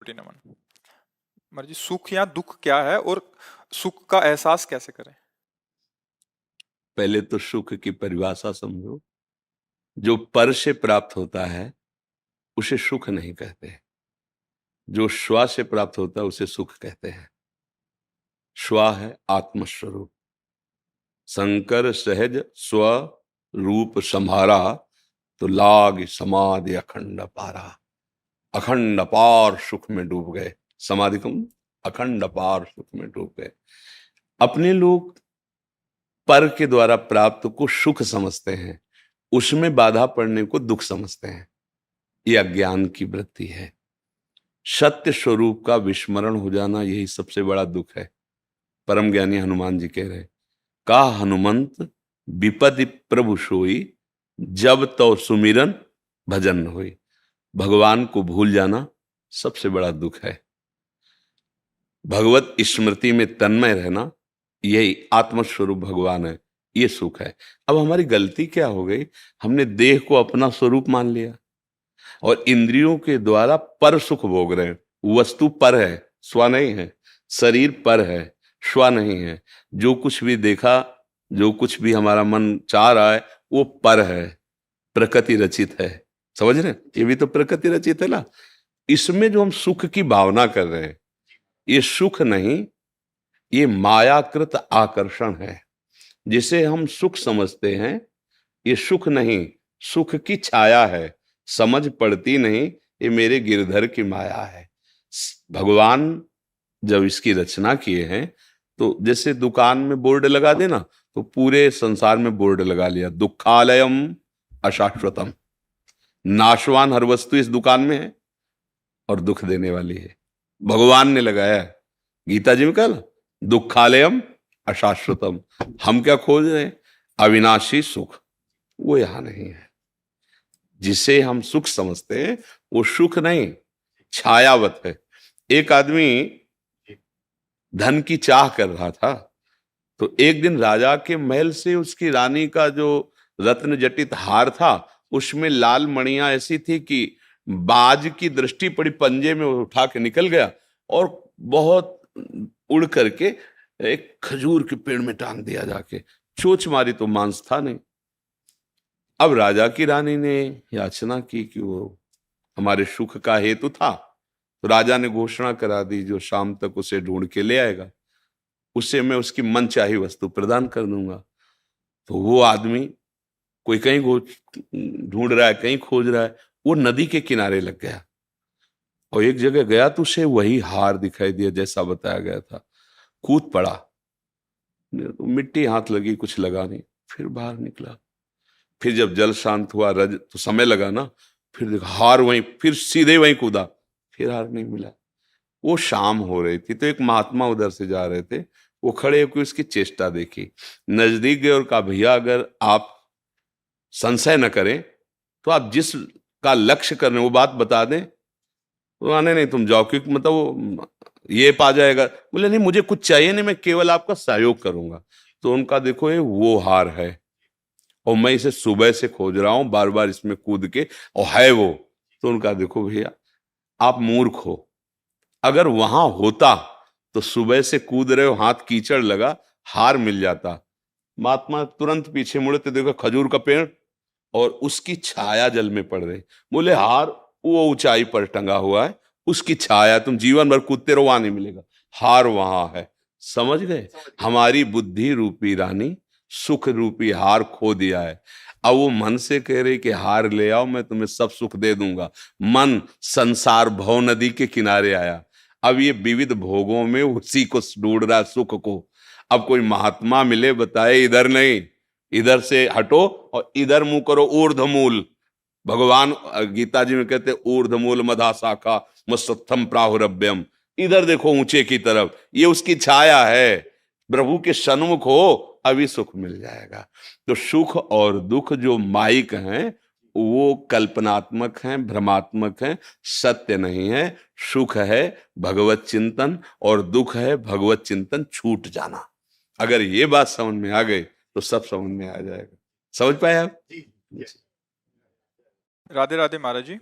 कोटि नमन। महाराज जी, सुख या दुख क्या है और सुख का एहसास कैसे करें? पहले तो सुख की परिभाषा समझो। जो पर से प्राप्त होता है उसे सुख नहीं कहते। जो स्व से प्राप्त होता है उसे सुख कहते हैं। स्व है आत्मस्वरूप। शंकर सहज स्व रूप संभारा, तो लाग समाधि अखंड पारा। अखंड अपार सुख में डूब गए। समाधि को अखंड अपार सुख में डूब गए। अपने लोग पर के द्वारा प्राप्त को सुख समझते हैं, उसमें बाधा पड़ने को दुख समझते हैं। यह अज्ञान की वृत्ति है। सत्य स्वरूप का विस्मरण हो जाना यही सबसे बड़ा दुख है। परम ज्ञानी हनुमान जी कह रहे, का हनुमंत विपदि प्रभु सोई, जब तो सुमिरन भजन न होई। भगवान को भूल जाना सबसे बड़ा दुख है। भगवत स्मृति में तन्मय रहना, यही आत्मस्वरूप भगवान है, ये सुख है। अब हमारी गलती क्या हो गई, हमने देह को अपना स्वरूप मान लिया और इंद्रियों के द्वारा पर सुख भोग रहे हैं। वस्तु पर है, स्व नहीं है। शरीर पर है, स्व नहीं है। जो कुछ भी देखा, जो कुछ भी हमारा मन चाह रहा है, वो पर है, प्रकृति रचित है। समझ रहे, ये भी तो प्रकृति रचित है ना। इसमें जो हम सुख की भावना कर रहे हैं, ये सुख नहीं, ये मायाकृत आकर्षण है। जिसे हम सुख समझते हैं, ये सुख नहीं, सुख की छाया है। समझ पड़ती नहीं, ये मेरे गिरधर की माया है। भगवान जब इसकी रचना किए हैं, तो जैसे दुकान में बोर्ड लगा देना, तो पूरे संसार में बोर्ड लगा लिया, दुखालयम अशाश्वतम। नाशवान हर वस्तु इस दुकान में है और दुख देने वाली है। भगवान ने लगाया है। गीता जी में कहा दुखालयम अशाश्वतम। हम क्या खोज रहे हैं? अविनाशी सुख। वो यहां नहीं है। जिसे हम सुख समझते हैं वो सुख नहीं, छायावत है। एक आदमी धन की चाह कर रहा था, तो एक दिन राजा के महल से उसकी रानी का जो रत्न जटित हार था, उसमें लाल मणियां ऐसी थी कि बाज की दृष्टि पड़ी, पंजे में उठा के निकल गया और बहुत उड़ करके एक खजूर के पेड़ में टांग दिया जाके। चोंच मारी तो मांस था नहीं। अब राजा की रानी ने याचना की कि वो हमारे सुख का हेतु था, तो राजा ने घोषणा करा दी, जो शाम तक उसे ढूंढ के ले आएगा उसे मैं उसकी मनचाही वस्तु प्रदान कर दूंगा। तो वो आदमी कोई कहीं ढूंढ रहा है, कहीं खोज रहा है, वो नदी के किनारे लग गया और एक जगह गया तो उसे वही हार दिखाई दिया जैसा बताया गया था। कूद पड़ा, मिट्टी हाथ लगी, कुछ लगा नहीं, फिर बाहर निकला। फिर जब जल शांत हुआ, रज तो समय लगा ना, फिर देखा हार वहीं, फिर सीधे वहीं कूदा, फिर हार नहीं मिला। वो शाम हो रही थी, तो एक महात्मा उधर से जा रहे थे, वो खड़े होकर उसकी चेष्टा देखी, नजदीक गए और कहा, भैया अगर आप संशय न करें तो आप जिस का लक्ष्य कर रहे हैं वो बात बता दें। तो आने नहीं, तुम जाओ, क्योंकि मतलब वो ये पा जाएगा। बोले नहीं, मुझे कुछ चाहिए नहीं, मैं केवल आपका सहयोग करूंगा। तो उनका देखो, ये वो हार है और मैं इसे सुबह से खोज रहा हूं, बार बार इसमें कूद के, और है वो। तो उनका देखो भैया, आप मूर्ख हो। अगर वहां होता तो सुबह से कूद रहे हो, हाथ कीचड़ लगा, हार मिल जाता। महात्मा तुरंत पीछे मुड़े तो देखो खजूर का पेड़ और उसकी छाया जल में पड़ रही। बोले हार वो ऊंचाई पर टंगा हुआ है, उसकी छाया, तुम जीवन भर कूदते रहो, वहां नहीं मिलेगा, हार वहां है। समझ गए? हमारी बुद्धि रूपी रानी सुख रूपी हार खो दिया है। अब वो मन से कह रही कि हार ले आओ, मैं तुम्हें सब सुख दे दूंगा। मन संसार भव नदी के किनारे आया। अब ये विविध भोगों में उसी को ढूंढ रहा, सुख को। अब कोई महात्मा मिले, बताए इधर नहीं, इधर से हटो और इधर मुंह करो, ऊर्ध्वमूल। भगवान गीता जी में कहते ऊर्ध्वमूल मधा शाखा मस्तम प्राहुरभ्यम। इधर देखो ऊंचे की तरफ, ये उसकी छाया है। प्रभु के सन्मुख हो, अभी सुख मिल जाएगा। तो सुख और दुख जो माइक हैं, वो कल्पनात्मक हैं, भ्रमात्मक हैं, सत्य नहीं है। सुख है भगवत चिंतन और दुख है भगवत चिंतन छूट जाना। अगर ये बात समझ में आ गई तो सब समझ में आ जाएगा। समझ पाए आप? राधे राधे महाराज जी।